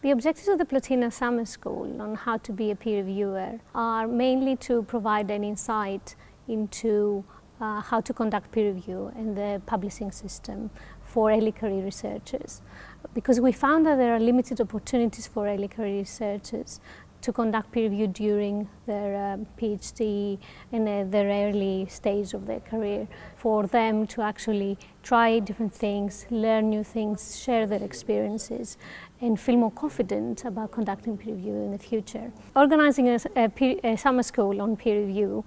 The objectives of the PLOTINA Summer School on how to be a peer reviewer are mainly to provide an insight into how to conduct peer review in the publishing system for early career researchers. Because we found that there are limited opportunities for early career researchers to conduct peer review during their PhD in their early stage of their career, for them to actually try different things, learn new things, share their experiences, and feel more confident about conducting peer review in the future. Organizing a summer school on peer review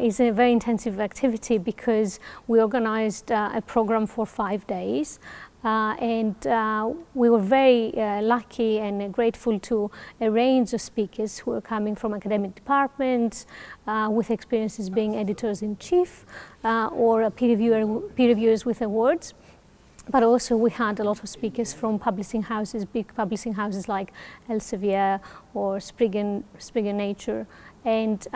is a very intensive activity because we organized a program for 5 days. We were very lucky and grateful to a range of speakers who are coming from academic departments with experiences being editors-in-chief or peer reviewers with awards. But also we had a lot of speakers from publishing houses, big publishing houses like Elsevier or Springer Nature, and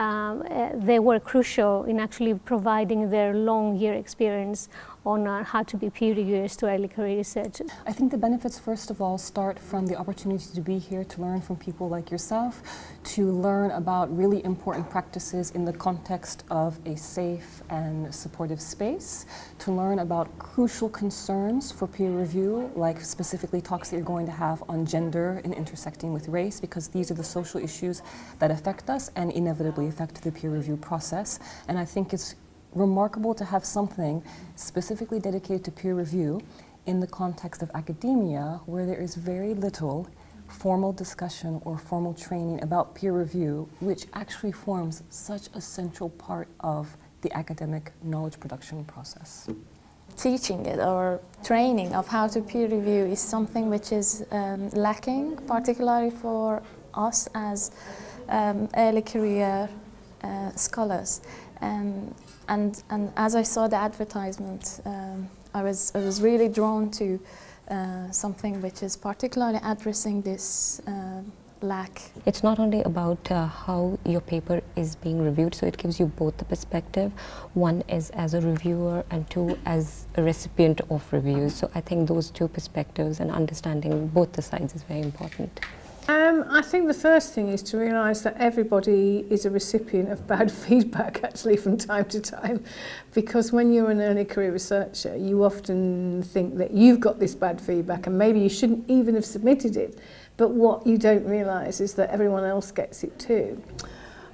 they were crucial in actually providing their long year experience on how to be peer reviewers to early career researchers. I think the benefits, first of all, start from the opportunity to be here, to learn from people like yourself, to learn about really important practices in the context of a safe and supportive space, to learn about crucial concerns for peer review, like specifically talks that you're going to have on gender and intersecting with race, because these are the social issues that affect us and inevitably affect the peer review process. And I think it's remarkable to have something specifically dedicated to peer review in the context of academia, where there is very little formal discussion or formal training about peer review, which actually forms such a central part of the academic knowledge production process. Teaching it or training of how to peer review is something which is lacking, particularly for us as early career scholars. And as I saw the advertisement, I was really drawn to something which is particularly addressing this lack. It's not only about how your paper is being reviewed, so it gives you both the perspective. One is as a reviewer and two as a recipient of reviews. So I think those two perspectives and understanding both the sides is very important. I think the first thing is to realise that everybody is a recipient of bad feedback actually from time to time, because when you're an early career researcher you often think that you've got this bad feedback and maybe you shouldn't even have submitted it, but what you don't realise is that everyone else gets it too.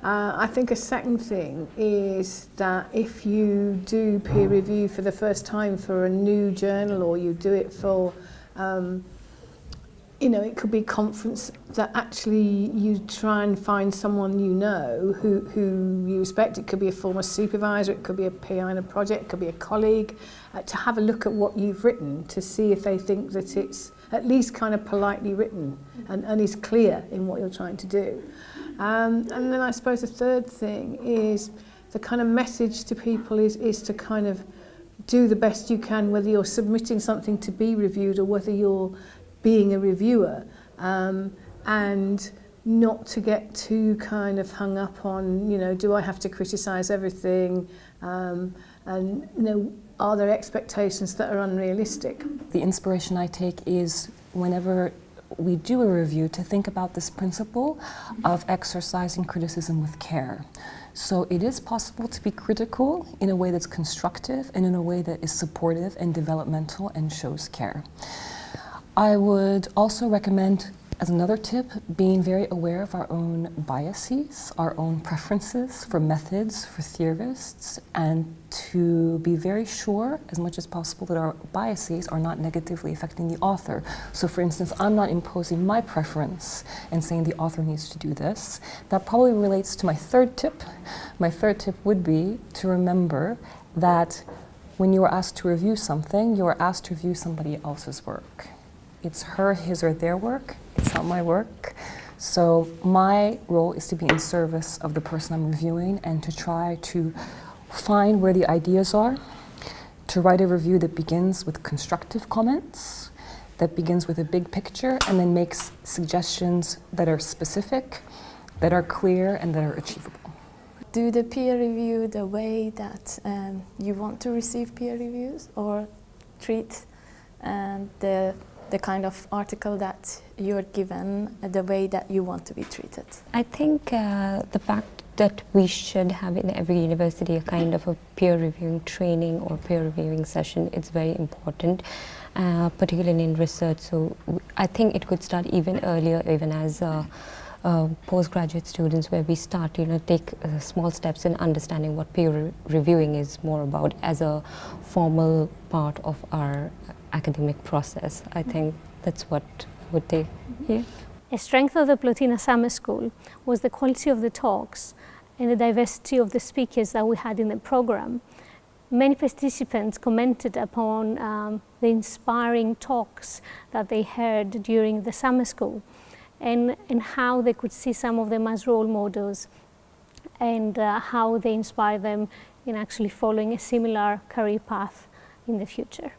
I think a second thing is that if you do peer review for the first time for a new journal, or you do it for it could be a conference that actually you try and find someone you know who you respect. It could be a former supervisor, it could be a PI in a project, it could be a colleague, to have a look at what you've written to see if they think that it's at least kind of politely written and is clear in what you're trying to do. And then I suppose the third thing is the kind of message to people is to kind of do the best you can, whether you're submitting something to be reviewed or whether you're being a reviewer, and not to get too kind of hung up on, do I have to criticise everything, and are there expectations that are unrealistic? The inspiration I take is whenever we do a review to think about this principle of exercising criticism with care. So it is possible to be critical in a way that's constructive and in a way that is supportive and developmental and shows care. I would also recommend, as another tip, being very aware of our own biases, our own preferences for methods, for theorists, and to be very sure, as much as possible, that our biases are not negatively affecting the author. So for instance, I'm not imposing my preference and saying the author needs to do this. That probably relates to my third tip. My third tip would be to remember that when you are asked to review something, you are asked to review somebody else's work. It's her, his, or their work. It's not my work. So my role is to be in service of the person I'm reviewing and to try to find where the ideas are, to write a review that begins with constructive comments, that begins with a big picture, and then makes suggestions that are specific, that are clear, and that are achievable. Do the peer review the way that you want to receive peer reviews, or treat and the kind of article that you're given, the way that you want to be treated. I think the fact that we should have in every university a kind of a peer reviewing training or peer reviewing session is very important, particularly in research. So I think it could start even earlier, even as postgraduate students, where we start, take small steps in understanding what peer reviewing is more about as a formal part of our academic process. I think that's what would they hear. A strength of the PLOTINA Summer School was the quality of the talks and the diversity of the speakers that we had in the program. Many participants commented upon the inspiring talks that they heard during the summer school, and how they could see some of them as role models, and how they inspire them in actually following a similar career path in the future.